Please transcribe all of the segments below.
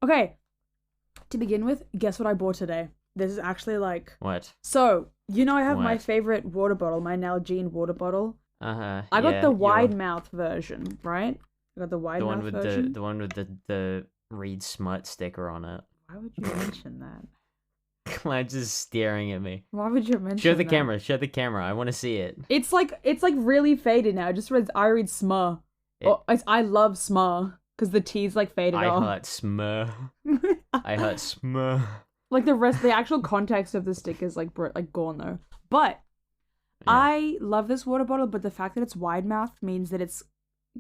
Okay, to begin with, guess what I bought today? This is actually like... What? So, I have my What? favorite water bottle, my Nalgene water bottle. Uh-huh. I got the Yeah, wide mouth version, right? I got the wide the one mouth with version. the one with the Read Smut sticker on it. Why would you mention that? Clive's just staring at me. Why would you mention Show the that? camera. Show the camera. I want to see it. It's like really faded now. It just reads I read SMA. It's I love SMA because the T's like faded I off. hurt smur. I hurt smur. Like the actual context of the stick is like gone though. But Yeah. I love this water bottle, but the fact that it's wide mouth means that it's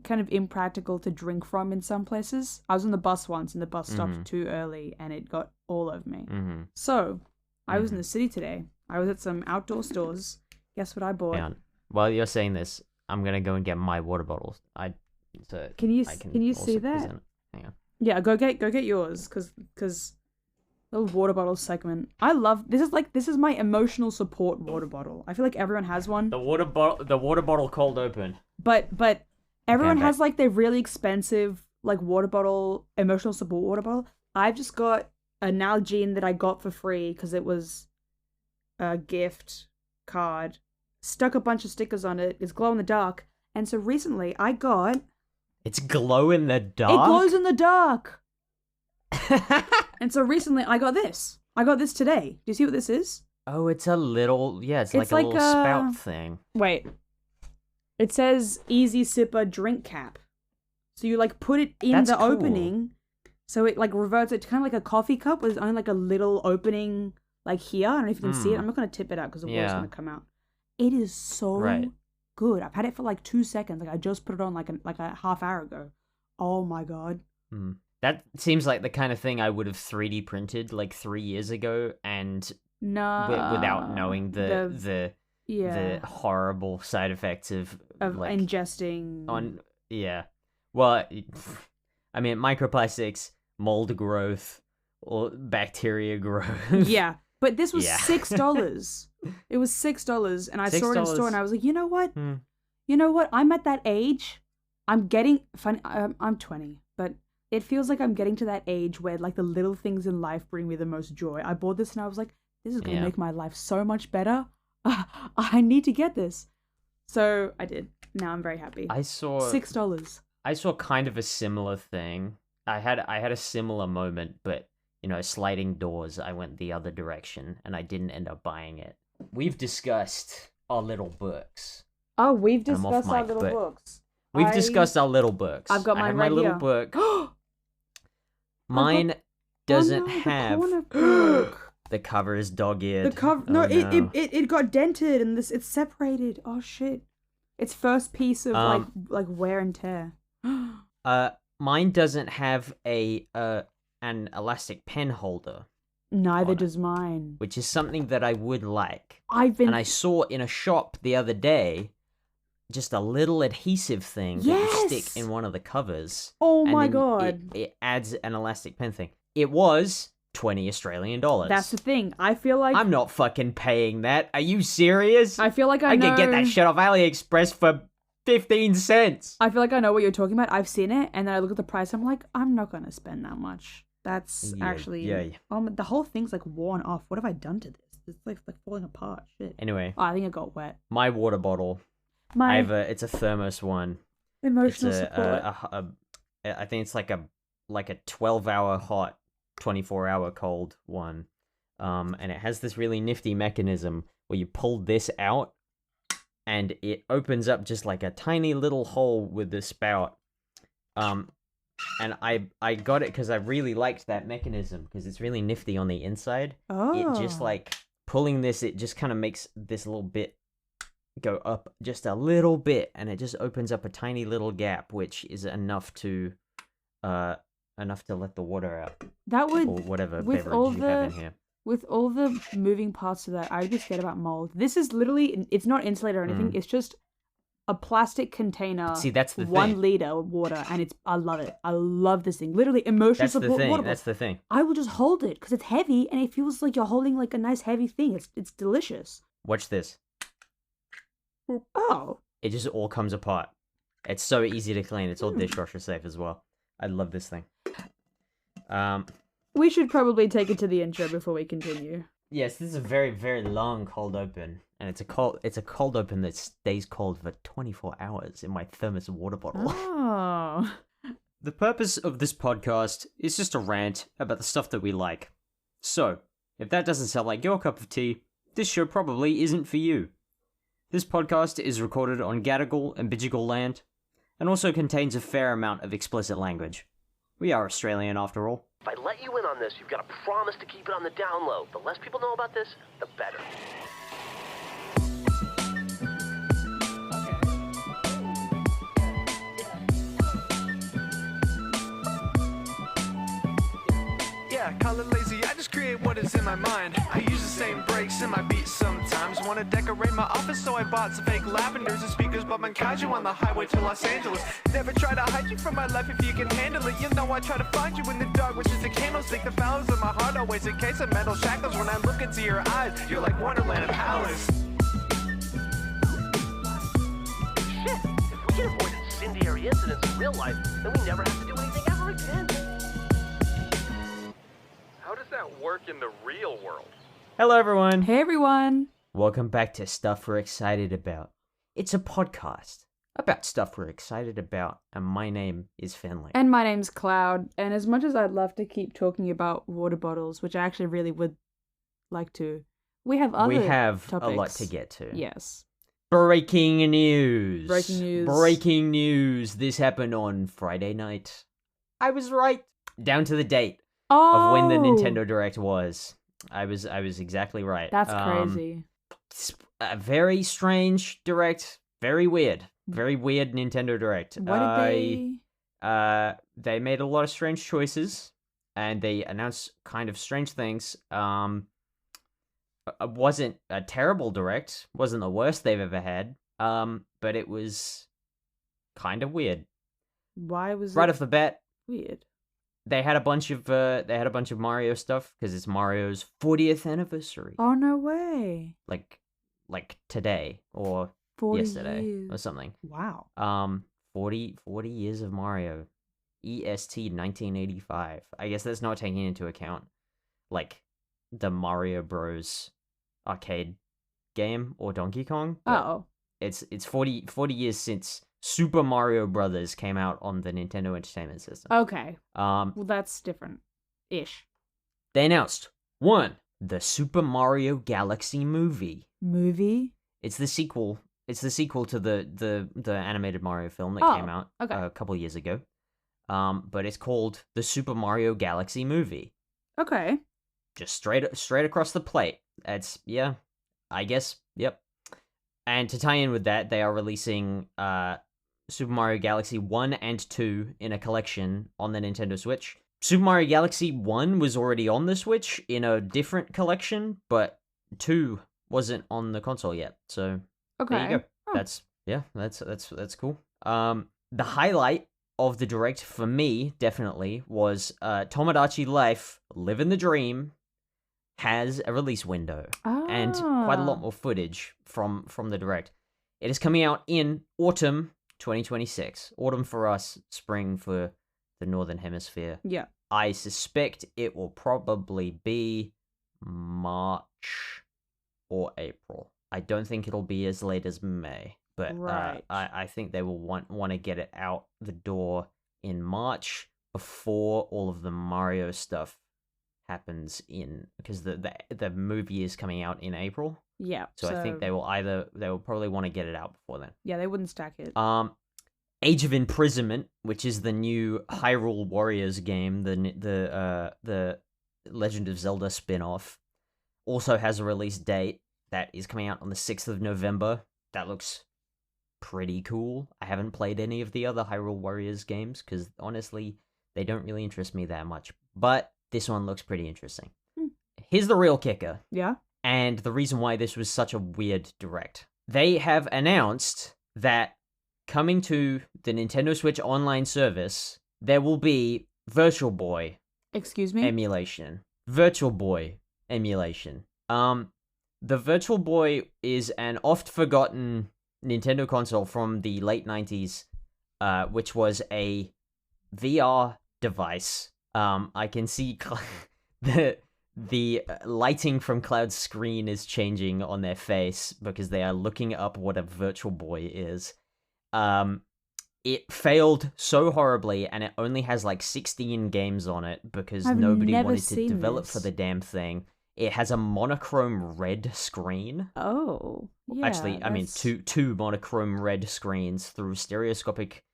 kind of impractical to drink from in some places. I was on the bus once and the bus stopped too early and it got all over me. Mm-hmm. So I was in the city today. I was at some outdoor stores. Guess what I bought? Hang on. While you're saying this, I'm gonna go and get my water bottles. Can you also see that? present it. Hang on. Yeah, go get yours because little water bottle segment. I love this is my emotional support water bottle. I feel like everyone has one. The water bottle cold open. But everyone Okay, has like their really expensive like water bottle, emotional support water bottle. I've just got a Nalgene that I got for free because it was a gift card. Stuck a bunch of stickers on it. It's glow in the dark. And so recently I got It's glow in the dark. it glows in the dark. And so recently I got this. I got this today. Do you see what this is? Oh, it's a little it's like It's a like little spout thing. Wait. It says easy sipper drink cap. So you like put it in That's the cool. opening. So it like reverts it to kind of like a coffee cup with only like a little opening like here. I don't know if you can see it. I'm not going to tip it out because the water's Yeah. going to come out. It is so Right. good. I've had it for like 2 seconds. Like I just put it on like a half hour ago. Oh my god. That seems like the kind of thing I would have 3D printed like 3 years ago, and No. without knowing the horrible side effects of like ingesting yeah. Well, I mean microplastics, mold growth, or bacteria growth. Yeah. But this was Yeah. $6. It was $6 and I saw it in store and I was like, you know what? Hmm. You know what? I'm at that age. I'm 20, but it feels like I'm getting to that age where like the little things in life bring me the most joy. I bought this and I was like, this is going to Yeah. make my life so much better. I need to get this. So I did. Now I'm very happy. I saw $6. kind of a similar thing. I had a similar moment, but sliding doors, I went the other direction and I didn't end up buying it. We've discussed our little books. Oh, we've I'm off discussed our mic, little but books. We've discussed our little books. I've got I mine have my right little here. book. Mine doesn't have the cover is dog-eared. The cover. Oh, No, it got dented and it's separated. Oh shit! It's first piece of like wear and tear. Mine doesn't have an elastic pen holder, Neither on it, does mine. which is something that I would like. And I saw in a shop the other day just a little adhesive thing that you Yes! stick in one of the covers. Oh and my then god. It adds an elastic pen thing. It was $20 Australian dollars. That's the thing. I feel like I'm not fucking paying that. Are you serious? I feel like I I know. could get that shit off AliExpress for 15 cents. I feel like I know what you're talking about. I've seen it, and then I look at the price. I'm like, I'm not gonna spend that much. That's actually the whole thing's like worn off. What have I done to this? It's like falling apart. Shit. Anyway, Oh, I think it got wet. my water bottle. My It's a thermos one. emotional It's support. I think it's like a 12-hour hot, 24-hour cold one. And it has this really nifty mechanism where you pull this out and it opens up just like a tiny little hole with the spout. And I got it because I really liked that mechanism because it's really nifty on the inside. Oh. It just like pulling this, it just kind of makes this little bit go up just a little bit, and it just opens up a tiny little gap, which is enough to let the water out. That would Or whatever with beverage all you have in the here. with all the moving parts of that, I would be scared about mold. This is literally, it's not insulated or anything. It's just a plastic container. See, that's the 1 thing. liter of water, and I love it. I love this thing. Literally, emotional That's the support thing. water. That's the thing. I will just hold it because it's heavy and it feels like you're holding like a nice heavy thing. It's delicious. Watch this. Oh, It just all comes apart. It's so easy to clean. It's all dishwasher safe as well. I love this thing. We should probably take it to the intro before we continue. Yes, this is a very, very long cold open, and it's a cold open that stays cold for 24 hours in my thermos water bottle. Oh. The purpose of this podcast is just a rant about the stuff that we like. So, if that doesn't sound like your cup of tea, this show probably isn't for you. This podcast is recorded on Gadigal and Bidjigal land, and also contains a fair amount of explicit language. We are Australian after all. If I let you in on this, you've got to promise to keep it on the down low. The less people know about this, the better. Yeah, call it lazy, I just create what is in my mind. I use the same breaks in my beats sometimes. Wanna decorate my office, so I bought some fake lavenders and speakers, but Mankaiju on the highway to Los Angeles. Never try to hide you from my life if you can handle it. You know I try to find you in the dark, which is a candlestick. The fellows in my heart always encase of metal shackles. When I look into your eyes, you're like Wonderland and Alice. Shit, if we can avoid incendiary incidents in real life, then we never have to do anything ever again. How does that work in the real world? Hello, everyone. Hey, everyone. Welcome back to Stuff We're Excited About. It's a podcast about stuff we're excited about, and my name is Finley. And my name's Cloud. And as much as I'd love to keep talking about water bottles, which I actually really would like to, we have other topics. A lot to get to. Yes. Breaking news. Breaking news. Breaking news. This happened on Friday night. I was right. Down to the date of when the Nintendo Direct was. I was exactly right. That's crazy. It's a very strange Direct. Very weird. Very weird Nintendo Direct. What did they... They made a lot of strange choices, and they announced kind of strange things. It wasn't a terrible Direct. Wasn't the worst they've ever had. But it was kind of weird. Why was right it off the bat? weird? They had a bunch of Mario stuff because it's Mario's 40th anniversary. Oh, no way. Like today or 40 yesterday years. or something. Wow. 40 years of Mario. EST 1985. I guess that's not taking into account like the Mario Bros arcade game or Donkey Kong. Oh. It's 40 years since Super Mario Brothers came out on the Nintendo Entertainment System. Okay. Well, that's different-ish. They announced the Super Mario Galaxy movie. Movie? It's the sequel. It's the sequel to the animated Mario film that came out a couple years ago. But it's called the Super Mario Galaxy movie. Okay. Just straight across the plate. I guess. Yep. And to tie in with that, they are releasing Super Mario Galaxy 1 and 2 in a collection on the Nintendo Switch. Super Mario Galaxy 1 was already on the Switch in a different collection, but 2 wasn't on the console yet. So there you go. Oh. That's cool. The highlight of the Direct for me definitely was Tomodachi Life Living the Dream has a release window and quite a lot more footage from the Direct. It is coming out in autumn 2026. Autumn for us, spring for the Northern Hemisphere. Yeah. I suspect it will probably be March or April. I don't think it'll be as late as May, but right. I think they will want to get it out the door in March before all of the Mario stuff happens because the movie is coming out in April. Yeah. So I think they will probably want to get it out before then. Yeah, they wouldn't stack it. Age of Imprisonment, which is the new Hyrule Warriors game, the Legend of Zelda spin-off, also has a release date that is coming out on the 6th of November. That looks pretty cool. I haven't played any of the other Hyrule Warriors games because honestly, they don't really interest me that much. But this one looks pretty interesting. Here's the real kicker. Yeah? And the reason why this was such a weird Direct. They have announced that coming to the Nintendo Switch online service, there will be Virtual Boy Excuse me? emulation. Virtual Boy emulation. The Virtual Boy is an oft-forgotten Nintendo console from the late 90s, which was a VR device I can see the lighting from Cloud's screen is changing on their face because they are looking up what a Virtual Boy is. It failed so horribly, and it only has like 16 games on it because I've nobody never wanted to seen develop this. for the damn thing. It has a monochrome red screen. Oh, yeah. Actually, I mean that's- two monochrome red screens through stereoscopic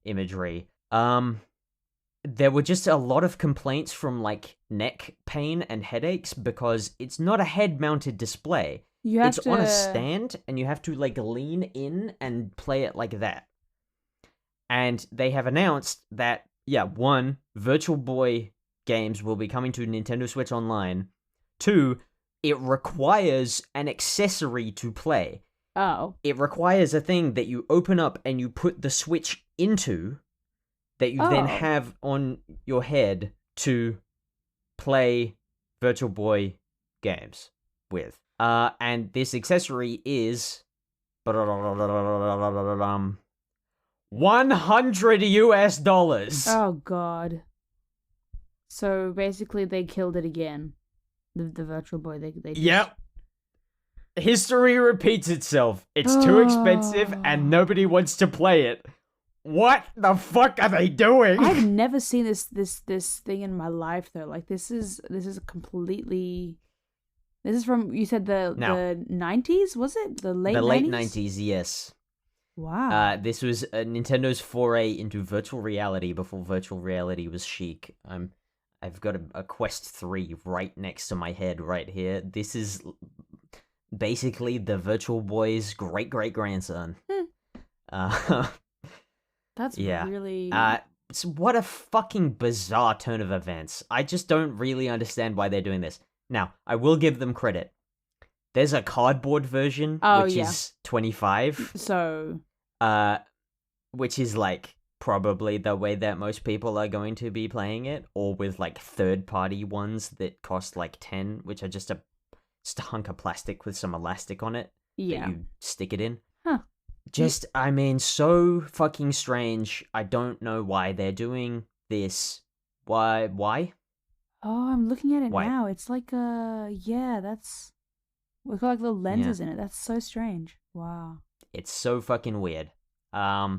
imagery. There were just a lot of complaints from like neck pain and headaches because it's not a head-mounted display. You have It's to on a stand, and you have to like lean in and play it like that. And they have announced that, yeah, 1, Virtual Boy games will be coming to Nintendo Switch Online. 2, it requires an accessory to play. Oh. It requires a thing that you open up and you put the Switch into, that you then Oh. have on your head to play Virtual Boy games with. And this accessory is $100. Oh God. So basically, they killed it again. The Virtual Boy. They just... Yep. History repeats itself. It's too expensive and nobody wants to play it. What the fuck are they doing? I've never seen this thing in my life though. Like this is completely. This is from, you said the 90s, was it? The late 90s? The late 90s, yes. Wow. This was Nintendo's foray into virtual reality before virtual reality was chic. I've got a Quest 3 right next to my head right here. This is basically the Virtual Boy's great-great-grandson. That's really... So what a fucking bizarre turn of events. I just don't really understand why they're doing this. Now, I will give them credit. There's a cardboard version, which is $25. So... Which is, like, probably the way that most people are going to be playing it, or with, like, third-party ones that cost, like, $10, which are just a hunk of plastic with some elastic on it that you stick it in. Huh. Just, I mean, so fucking strange. I don't know why they're doing this. Why? Oh, I'm looking at it Why? now. It's like that's... We've got like little lenses in it. That's so strange. Wow. It's so fucking weird. Yeah.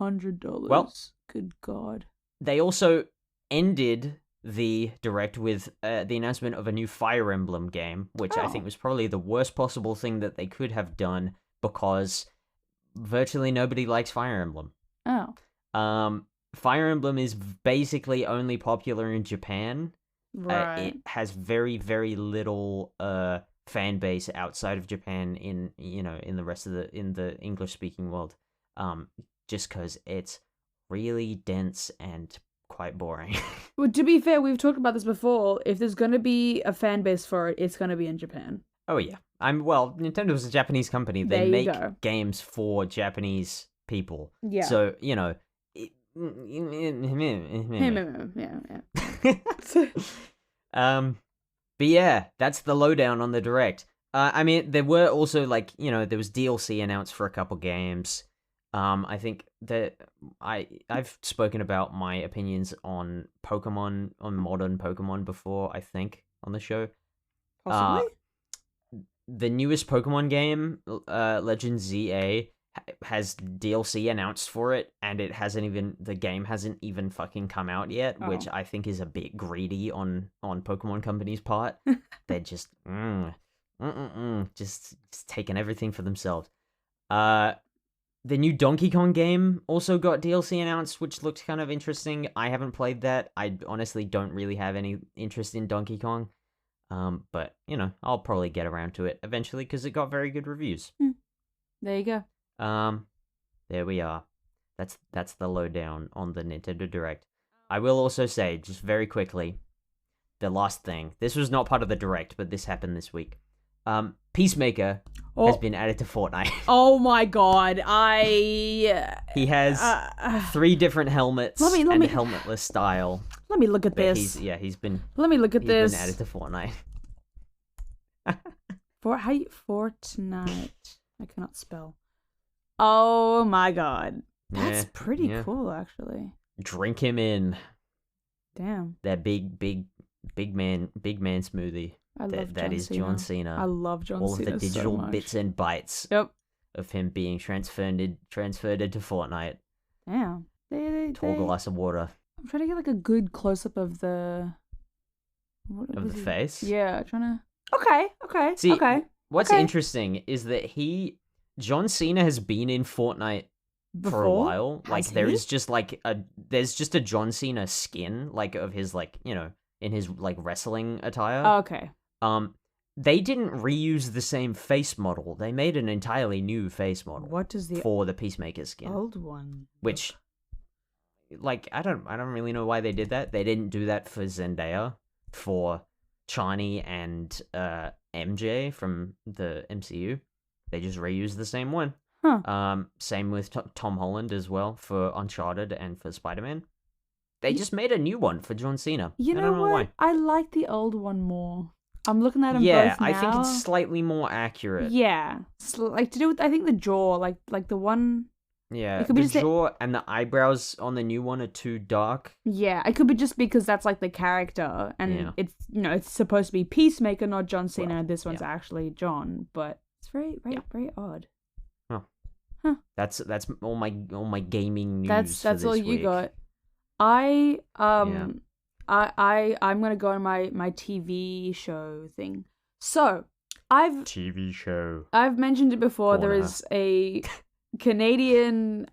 $100. Well, good God. They also ended the direct with the announcement of a new Fire Emblem game, which I think was probably the worst possible thing that they could have done because virtually nobody likes Fire Emblem. Oh. Fire Emblem is basically only popular in Japan. Right. It has very, very little fan base outside of Japan in the rest of the English speaking world. Just because it's really dense and quite boring. Well, to be fair, we've talked about this before. If there's going to be a fan base for it, it's going to be in Japan. Oh yeah. Nintendo's a Japanese company. They make games for Japanese people. Yeah. So, but yeah, that's the lowdown on the direct. I mean, there were also there was DLC announced for a couple games. I think that I've spoken about my opinions on Pokemon, on modern Pokemon before, I think, on the show. Possibly? The newest Pokemon game, Legend ZA, has DLC announced for it, and the game hasn't even fucking come out yet, which I think is a bit greedy on Pokemon Company's part. They're just just taking everything for themselves. The new Donkey Kong game also got DLC announced, which looked kind of interesting. I haven't played that. I honestly don't really have any interest in Donkey Kong. But, I'll probably get around to it eventually because it got very good reviews. There you go. There we are. That's the lowdown on the Nintendo Direct. I will also say, just very quickly, the last thing. This was not part of the Direct, but this happened this week. Peacemaker has been added to Fortnite. Oh my God! He has 3 different helmets and helmetless style. Let me look at this. He's been. Let me look at this. Been added to Fortnite. Fortnite. I cannot spell. Oh my God, that's pretty cool, actually. drink him in. Damn. That big man smoothie. I love That is John Cena. I love John All Cena of the digital so much. bits and bytes Yep. of him being transferred into Fortnite. Damn. Tall glass of water. I'm trying to get like a good close up of the Of the face? Yeah, trying to. Okay. See, okay. What's Okay. interesting is that John Cena has been in Fortnite for a Before? while. Like Has there he? is just like there's just a John Cena skin like of his like, in his like wrestling attire. Oh, okay. They didn't reuse the same face model. They made an entirely new face model What does the for the Peacemaker skin. old one? Which like I don't really know why they did that. They didn't do that for Zendaya, for Chani and MJ from the MCU. They just reused the same one. Huh. Same with Tom Holland as well for Uncharted and for Spider-Man. They just made a new one for John Cena. You I know don't know what? why. I like the old one more. I'm looking at them Yeah, both now. I think it's slightly more accurate. Yeah, like to do with I think the jaw, like the one. Yeah, It could the be just jaw and the eyebrows on the new one are too dark. Yeah, it could be just because that's like the character, and Yeah. it's it's supposed to be Peacemaker, not John Cena. Well, This one's yeah. actually John, but it's very very odd. That's all my gaming news. That's for all this you week. got. I'm gonna go on my TV show thing. So TV show. I've mentioned it before. There Corner. is a Canadian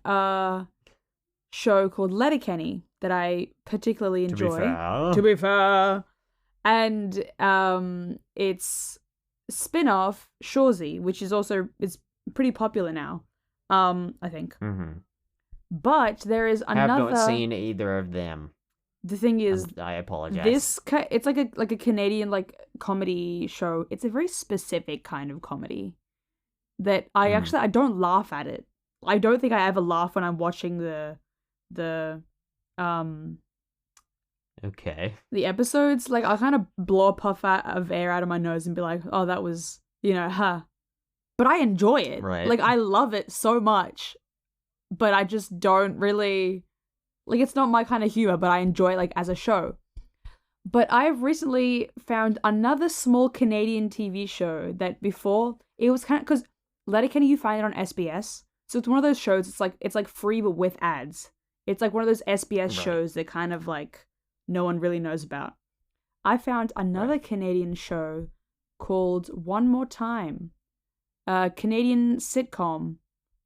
show called Letterkenny that I particularly enjoy. To be fair. And it's spin-off Shoresy, which is also it's pretty popular now. I think. Mm-hmm. But there is Have another. not seen either of them. The thing is, I apologize. it's like a Canadian like comedy show. It's a very specific kind of comedy that I actually I don't laugh at it. I don't think I ever laugh when I'm watching the episodes. Like I kind of blow a puff of air out of my nose and be like, "Oh, that was huh." But I enjoy it. Right. Like I love it so much, but I just don't really like. It's not my kind of humor, but I enjoy it like as a show. But I've recently found another small Canadian TV show that before it was kind of because Letterkenny you find it on SBS, so it's one of those shows. It's like free but with ads. It's like one of those SBS shows that kind of like no one really knows about. I found another Canadian show called One More Time, a Canadian sitcom,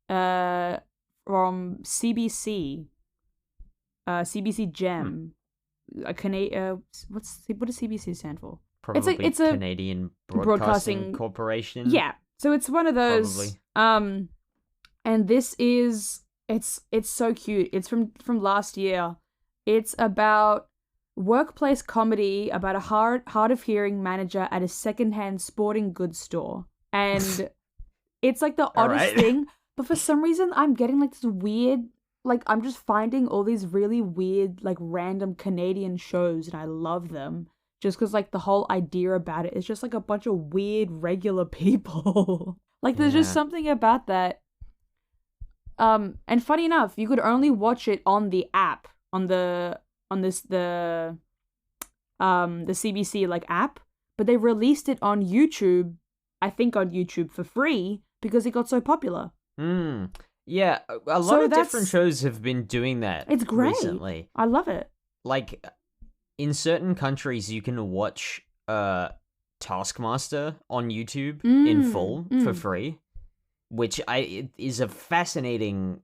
from CBC, CBC Gem. A what does CBC stand for? Probably it's a Canadian broadcasting Corporation. Yeah, so it's one of those. Probably. And this is it's so cute. It's from last year. It's about workplace comedy about a hard of hearing manager at a secondhand sporting goods store, and it's like the oddest thing. But for some reason, I'm getting like this weird. Like, I'm just finding all these really weird, like, random Canadian shows, and I love them. Just because, like, the whole idea about it is just, like, a bunch of weird, regular people. Like, there's just something about that. And funny enough, you could only watch it on the app, the CBC, like, app. But they released it on YouTube, I think on YouTube for free, because it got so popular. Yeah, a lot of different shows have been doing that. It's great. Recently. I love it. Like, in certain countries, you can watch Taskmaster on YouTube in full for free, which is a fascinating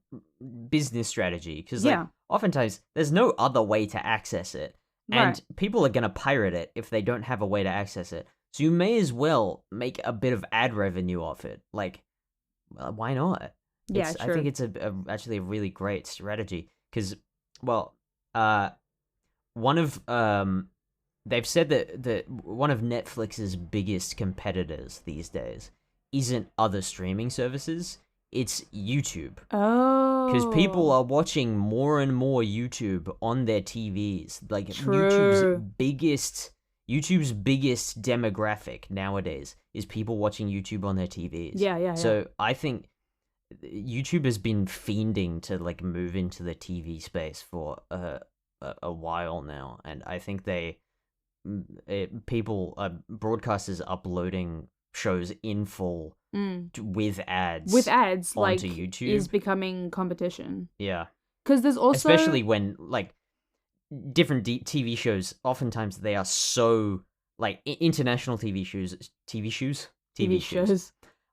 business strategy because, like, oftentimes there's no other way to access it, and people are gonna pirate it if they don't have a way to access it. So you may as well make a bit of ad revenue off it. Like, why not? Yeah, I think it's actually a really great strategy because, well, one of they've said that one of Netflix's biggest competitors these days isn't other streaming services, it's YouTube. Oh, because people are watching more and more YouTube on their TVs. Like True. YouTube's biggest demographic nowadays is people watching YouTube on their TVs. Yeah. So I think YouTube has been fiending to like move into the TV space for a while now, and I think broadcasters uploading shows in full with ads onto like YouTube is becoming competition. Yeah, because there's also especially when like different TV shows. Oftentimes they are so like international TV shows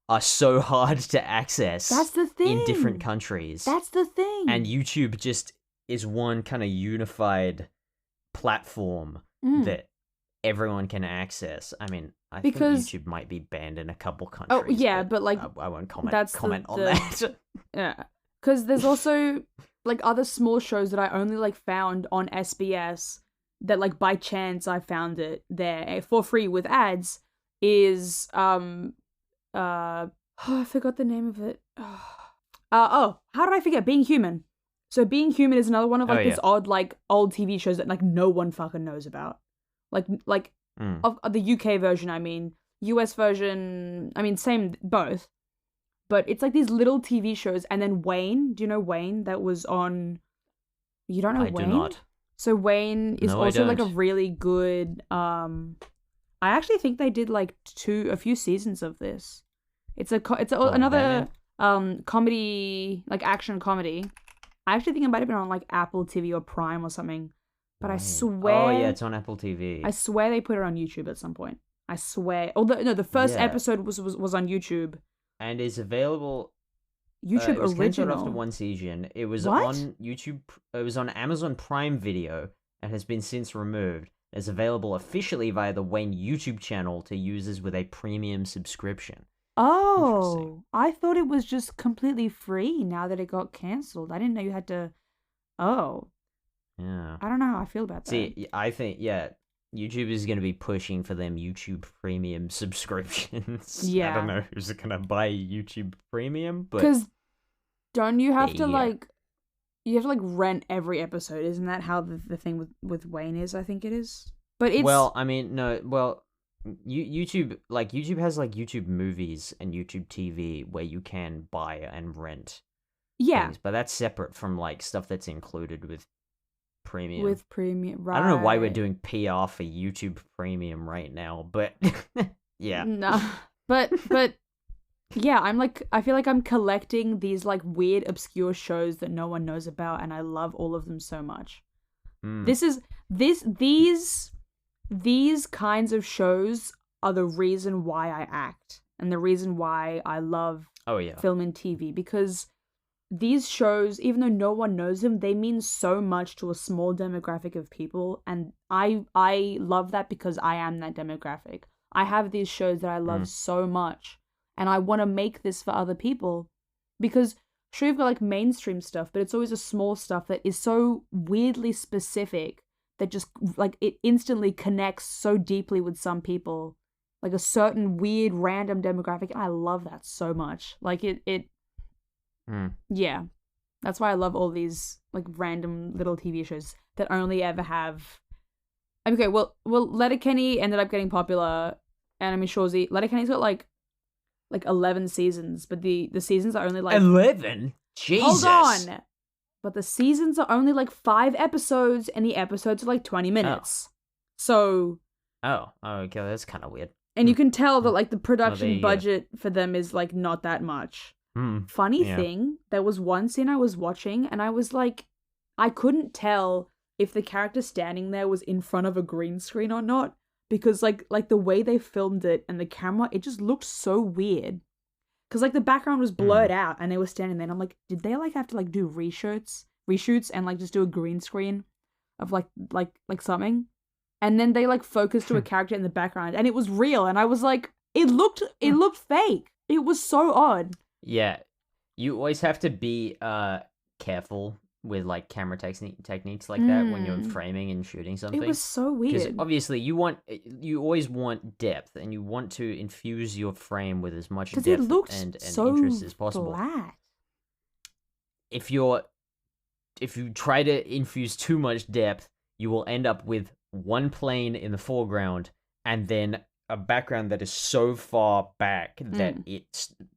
are so hard to access. That's the thing. In different countries. That's the thing. And YouTube just is one kind of unified platform that everyone can access. I mean, I think YouTube might be banned in a couple countries. Oh yeah, but like I won't comment on that. Yeah, because there's also like other small shows that I only like found on SBS that like by chance I found it there for free with ads. Is I forgot the name of it. How did I forget? Being Human. So Being Human is another one of like this odd like old TV shows that like no one fucking knows about. Like of the UK version, I mean, US version, I mean, same both. But it's like these little TV shows, and then Wayne. Do you know Wayne? That was on. You don't know Wayne? I do not. So Wayne is also like a really good. I actually think they did like a few seasons of this. It's another comedy, like action comedy. I actually think it might have been on like Apple TV or Prime or something. But I swear. Oh yeah, it's on Apple TV. I swear they put it on YouTube at some point. I swear. Although no, the first episode was on YouTube. And is available. YouTube it was original. After one season, it was What? on YouTube. It was on Amazon Prime Video and has been since removed. It's available officially via the Wayne YouTube channel to users with a premium subscription. Oh, I thought it was just completely free now that it got cancelled. I didn't know you had to. Oh. Yeah. I don't know how I feel about that. See, I think, YouTube is going to be pushing for them YouTube Premium subscriptions. Yeah. I don't know who's going to buy YouTube Premium, but... Because don't you have to, like... You have to, like, rent every episode. Isn't that how the thing with Wayne is? I think it is. But it's... Well, I mean, no, well... YouTube has like YouTube Movies and YouTube TV where you can buy and rent things, but that's separate from like stuff that's included with Premium. With Premium, right? I don't know why we're doing PR for YouTube Premium right now, but yeah. No, but yeah, I feel like I'm collecting these like weird obscure shows that no one knows about, and I love all of them so much. These kinds of shows are the reason why I act and the reason why I love film and TV, because these shows, even though no one knows them, they mean so much to a small demographic of people, and I love that because I am that demographic. I have these shows that I love so much, and I want to make this for other people, because sure, you've got like mainstream stuff, but it's always a small stuff that is so weirdly specific that just like it instantly connects so deeply with some people, like a certain weird random demographic. And I love that so much. Like yeah, that's why I love all these like random little TV shows that only ever have. Okay, well, Letterkenny ended up getting popular, and I mean, Shawsy, Letterkenny's got like 11 seasons, but the seasons are only like 11. Jesus. Hold on. But the seasons are only like 5 episodes, and the episodes are like 20 minutes. So. Oh, okay, that's kind of weird. And you can tell that like the production budget for them is like not that much. Funny thing, there was one scene I was watching, and I was like, I couldn't tell if the character standing there was in front of a green screen or not, because like the way they filmed it and the camera, it just looked so weird. Because, like, the background was blurred out, and they were standing there, and I'm like, did they, like, have to, like, do reshoots, and, like, just do a green screen of, like something? And then they, like, focused to a character in the background, and it was real, and I was like, it looked fake. It was so odd. Yeah. You always have to be, careful with, like, camera techniques like that when you're framing and shooting something. It was so weird. Because obviously you always want depth, and you want to infuse your frame with as much depth and interest as possible. Flat. If you try to infuse too much depth, you will end up with one plane in the foreground and then a background that is so far back that it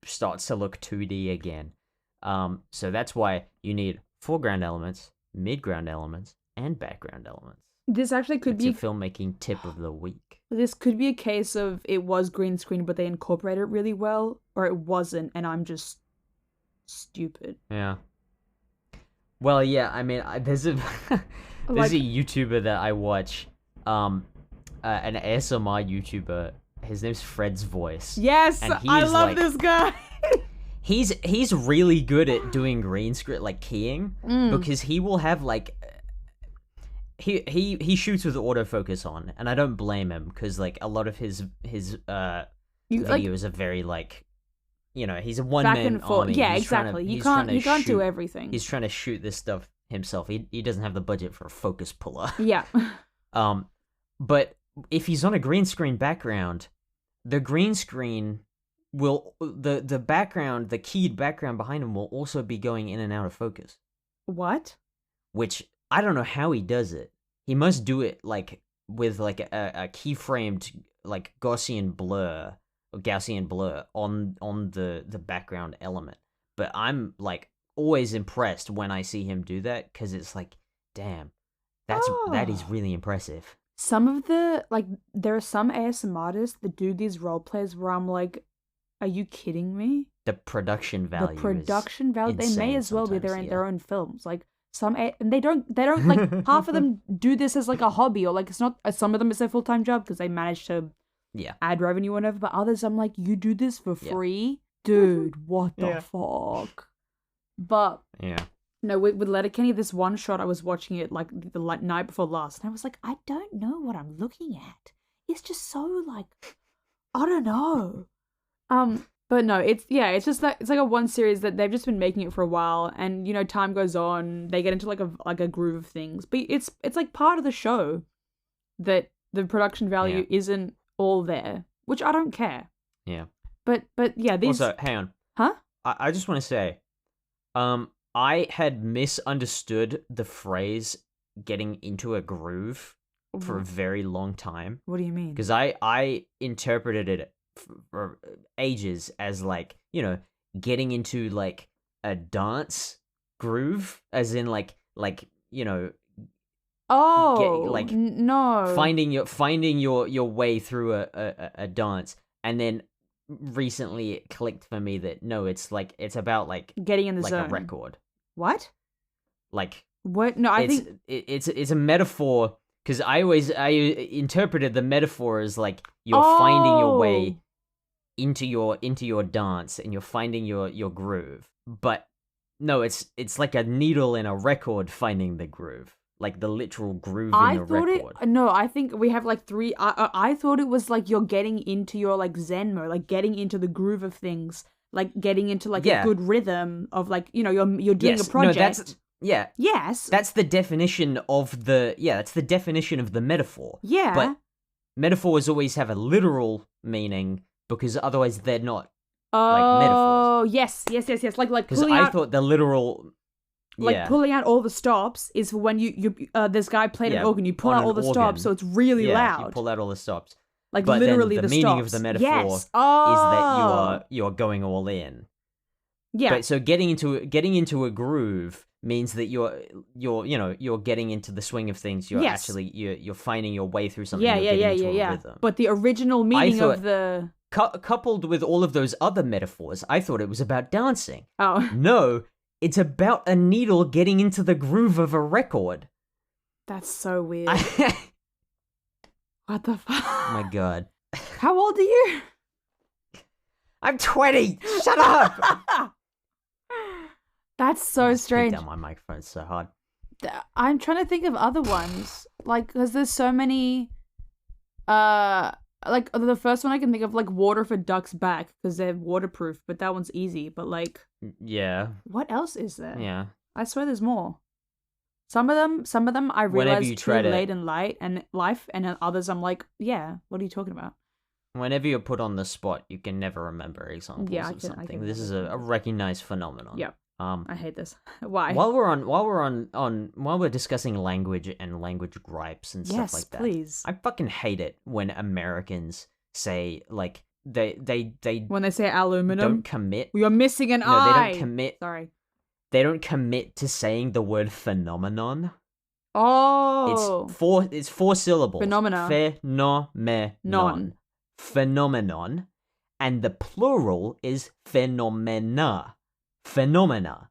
starts to look 2D again. So that's why you need foreground elements, midground elements, and background elements. This actually could It's your be filmmaking tip of the week. this could be a case of it was green screen, but they incorporated it really well, or it wasn't, and I'm just stupid. Yeah. Well, yeah. I mean, there's a there's a YouTuber that I watch, an ASMR YouTuber. His name's Fred's Voice. Yes, And he I is, love like- this guy. He's really good at doing green screen, like keying, because he will have like he shoots with autofocus on, and I don't blame him because like a lot of his videos are very like, he's a one back man and forth. army. Yeah, He's trying to- exactly. he's trying to You can't do shoot- everything. He's trying to shoot this stuff himself. He doesn't have the budget for a focus puller. Yeah. But if he's on a green screen background, the green screen will the background, the keyed background behind him will also be going in and out of focus. What? Which I don't know how he does it. He must do it like with like a keyframed like Gaussian blur on the background element. But I'm like always impressed when I see him do that because it's like, damn, that is really impressive. Some of the, like, there are some ASMR artists that do these role plays where I'm like, are you kidding me? The production value. The production value, they may insane as well be sometimes, their own films. Like, and they don't like, half of them do this as like a hobby, or like, it's not, some of them it's their full-time job because they manage to add revenue or whatever, but others I'm like, you do this for free? Dude, what the fuck? But Yeah. no, with Letterkenny, this one shot I was watching it like the night before last, and I was like, I don't know what I'm looking at. It's just so like, I don't know. But no, it's just that it's like a one series that they've just been making it for a while, and time goes on, they get into like a groove of things, but it's like part of the show that the production value isn't all there, which I don't care. Yeah. But yeah, these. Also, hang on. Huh? I just want to say, I had misunderstood the phrase "getting into a groove" for a very long time. What do you mean? Because I interpreted it for ages as like, getting into like a dance groove, as in like Oh, like, no. finding your way through a dance, and then recently it clicked for me that no, it's about like Getting in the like zone. a record. What? Like What? No, I think it's a metaphor, because I interpreted the metaphor as like you're finding your way into your dance, and you're finding your groove. But no, it's like a needle in a record finding the groove. Like the literal groove in the record. No, I think we have like three. I thought it was like you're getting into your like Zen mode, like getting into the groove of things, like getting into like a good rhythm of like you're doing a project. No, that's Yes. That's the definition of the that's the definition of the metaphor. Yeah. But metaphors always have a literal meaning, because otherwise they're not like metaphors. Yes. Like Because pulling I out, thought the literal pulling out all the stops is for when you this guy played an organ. You pull on out an all the organ. stops, so it's really loud. You pull out all the stops. Like But literally then the the meaning stops. of the metaphor Yes. is that you're going all in. Yeah. But so getting into a groove means that you're getting into the swing of things. You're actually you're finding your way through something. You're getting into a rhythm. But the original meaning thought- of the Coupled with all of those other metaphors, I thought it was about dancing. oh, No, it's about a needle getting into the groove of a record. that's so weird. Oh What the fuck? my god. How old are you? I'm 20! Shut up! That's so Just beat strange. down my microphone so hard. I'm trying to think of other ones, like, because there's so many. Like the first one I can think of, like water for ducks' back, because they're waterproof. But that one's easy. But like, Yeah. what else is there? Yeah. I swear there's more. Some of them I Whenever realize you too try to- late in life, and then others I'm like, yeah, what are you talking about? Whenever you're put on the spot, you can never remember examples Yeah, I of can something. This is never a recognized phenomenon. Yep. Um, I hate this. Why? while we're discussing language and language gripes and yes, stuff like that, please. I fucking hate it when Americans say like they When they say aluminum, don't commit. you're missing an No, eye. they don't commit. Sorry. They don't commit to saying the word phenomenon. Oh. It's four syllables. Phenomena. Phenomenon. Phenomenon. And the plural is phenomena. Phenomena.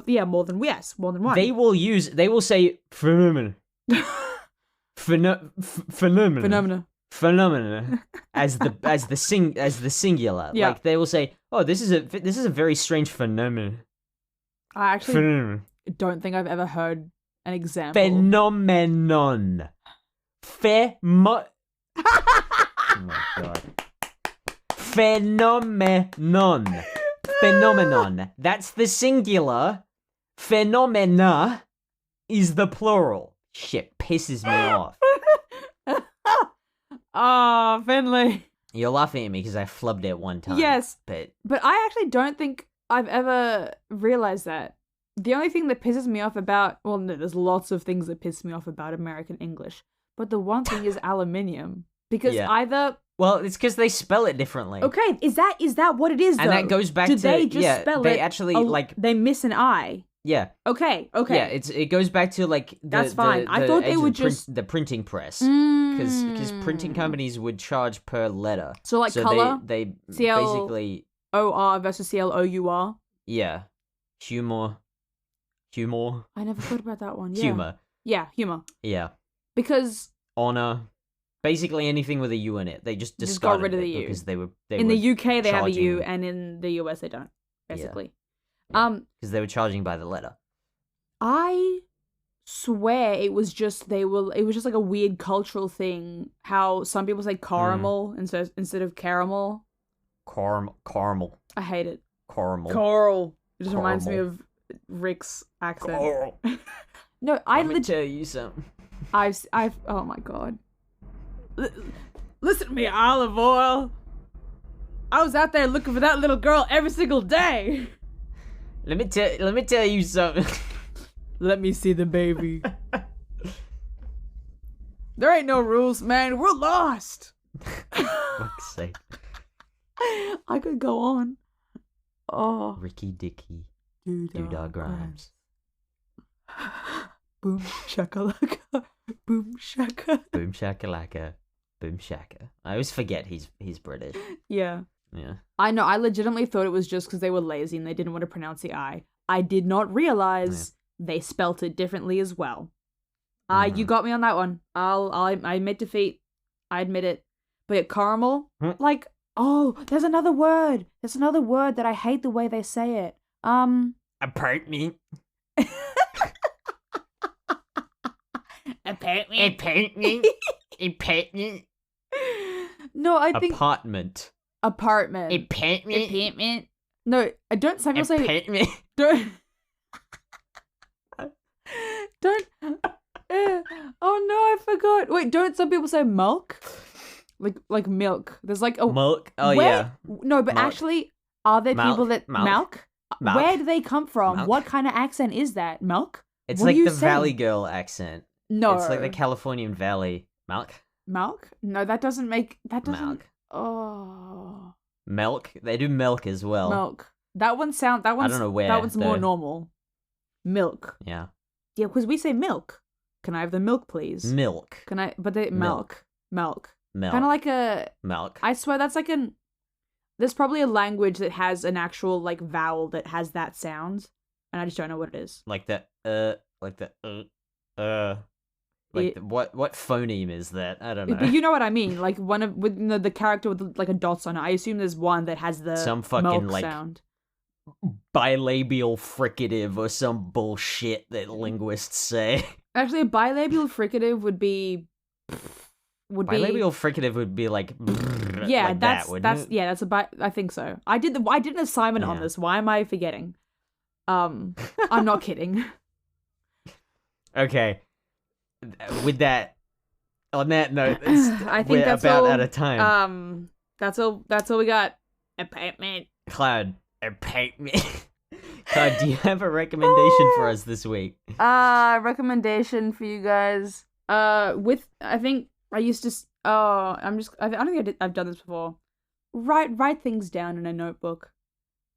Yeah, more than one. They will say phenomenon. Phenomena. Phenomena as the singular. Yeah. Like they will say, "Oh, this is a very strange phenomenon." I actually Phenomenon. don't think I've ever heard an example. Phenomenon. Oh my god. Phenomenon. Phenomenon. That's the singular. Phenomena is the plural. Shit pisses me off. Ah, Finley. You're laughing at me because I flubbed it one time. Yes. But I actually don't think I've ever realized that. The only thing that pisses me off about, well, no, there's lots of things that piss me off about American English, but the one thing is aluminium. Because Yeah. either... well, it's because they spell it differently. Okay, is that what it is, though? And that goes back Do to... they just spell they it... actually, they miss an I. Yeah. Okay. Yeah, it goes back to, like... That's fine. I thought they age of would just... the printing press. Because printing Mm. companies would charge per letter. So, like, colour? They CL basically... O-R versus C-L-O-U-R? Yeah. Humor. I never thought about that one. Yeah. Humor. Yeah, humor. Yeah. Because... Honor. Basically anything with a U in it. They just got discarded rid of it the U. because they in the UK, they have a U, charging- and in the US, they don't, basically. Yeah. Because they were charging by the letter. I swear it was just it was just like a weird cultural thing, how some people say caramel instead of caramel. Caramel. I hate it. Caramel. Coral. It just reminds me Caramel. of Rick's accent. Coral. No, I Let me tell you something. I've oh my god. Listen to me, olive oil. I was out there looking for that little girl every single day. Let me tell you something. Let me see the baby. There ain't no rules, man. We're lost. Fuck's sake. I could go on. Oh. Ricky Dicky. Doodah Grimes. Boom shakalaka. Boom shaka. Boom shakalaka. Boom shaka. I always forget he's British. Yeah. Yeah. I know. I legitimately thought it was just because they were lazy and they didn't want to pronounce the I. I did not realize they spelt it differently as well. You got me on that one. I admit defeat. I admit it. But yeah, caramel, like, oh, there's another word. There's another word that I hate the way they say it. Apartment. Apartment. Apartment. No, I think Apartment. apartment. Apartment. No, I don't. Some people say Apartment. don't. Don't. Oh no, I forgot. Wait, don't some people say milk? Like milk. There's like a Milk. Oh where- yeah. No, but Milk. actually, are there Milk. people that Milk. Milk. Where do they come from? Milk. What kind of accent is that? Milk? It's What like are you the Valley saying? Girl accent. No. It's like the Californian Valley. Milk. Milk? No, that doesn't make Milk. Oh. Milk. They do milk as well. Milk. That one's I don't know where, That one's more though. normal. Milk. Yeah. Yeah, because we say milk. Can I have the milk, please? Milk. Can I? But they milk. Milk. Kind of like a. Milk. I swear that's like an. There's probably a language that has an actual like vowel that has that sound, and I just don't know what it is. Like the like the like what phoneme is that? I don't know. But you know what I mean. Like one of with the character with like a dots on it. I assume there's one that has the Some fucking, milk like, sound. Bilabial fricative or some bullshit that linguists say. Actually, a bilabial fricative would be. Bilabial fricative would be like Yeah, like that's that, wouldn't that's it? yeah, that's a I think so. I did an assignment on Yeah. this. Why am I forgetting? I'm not kidding. Okay. With that, on that note, I think we're that's about all, out of time. That's all we got. Apartment. Cloud, apartment. Cloud, do you have a recommendation for us this week? Recommendation for you guys. I think I used to. I don't think I've done this before. write things down in a notebook.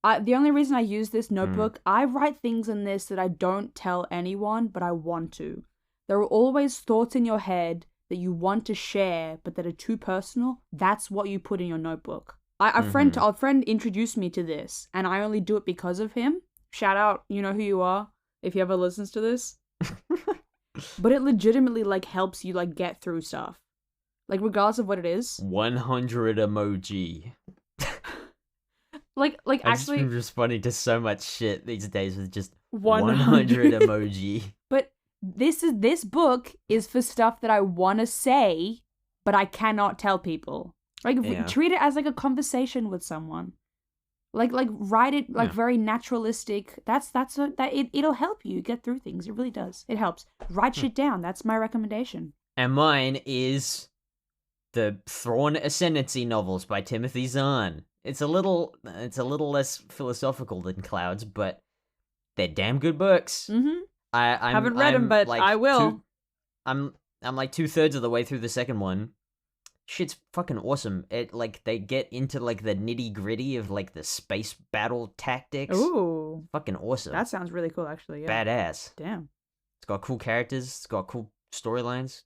The only reason I use this notebook, I write things in this that I don't tell anyone, but I want to. There are always thoughts in your head that you want to share, but that are too personal. That's what you put in your notebook. A friend introduced me to this, and I only do it because of him. Shout out, you know who you are, if he ever listens to this. But it legitimately, like, helps you, like, get through stuff. Like, regardless of what it is. 100 emoji. Like actually, I'm responding to so much shit these days with just 100 emoji. But this book is for stuff that I want to say, but I cannot tell people. Like, treat it as like a conversation with someone. Like write it like very naturalistic. It'll help you get through things. It really does. It helps. Write shit down. That's my recommendation. And mine is the Thrawn Ascendancy novels by Timothy Zahn. It's a little less philosophical than Clouds, but they're damn good books. Mm-hmm. I haven't read them, but like I will. I'm like 2/3 of the way through the second one. Shit's fucking awesome. It like they get into like the nitty gritty of like the space battle tactics. Ooh, fucking awesome. That sounds really cool, actually. Yeah. Badass. Damn. It's got cool characters. It's got cool storylines.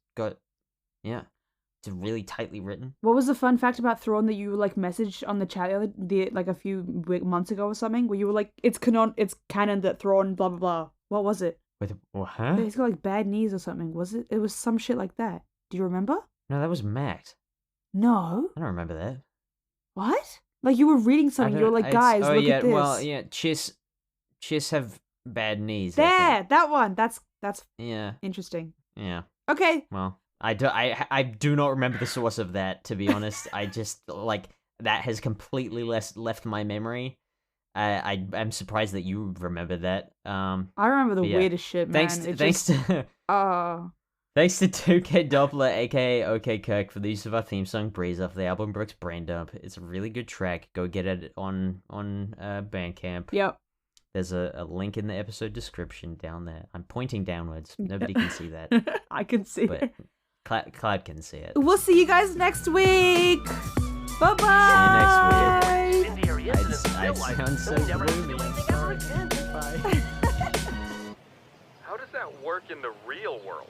It's really tightly written. What was the fun fact about Thrawn that you like messaged on the chat like a few months ago or something? Where you were like, it's canon that Thrawn blah blah blah. What was it? With huh? He's got like bad knees or something. Was it? It was some shit like that. Do you remember? No, that was Matt. No. I don't remember that. What? Like you were reading something. You were like, guys, look at this. Well, yeah, Chiss have bad knees. There, that one. That's yeah, interesting. Yeah. Okay. Well, I do not remember the source of that, to be honest. I just like that has completely left my memory. I'm surprised that you remember that. I remember the weirdest shit, man. Thanks to 2K Doppler, aka OK Kirk, for the use of our theme song "Breeze" off the album Brooks Brain Dump. It's a really good track. Go get it on Bandcamp. Yep. There's a link in the episode description down there. I'm pointing downwards. Nobody can see that. I can see but it. Cloud can see it. We'll see you guys next week. Bye bye. See you next week. Incendiary incidents in I real life, sound then so we never have to do gloomy. anything ever again. Bye. How does that work in the real world?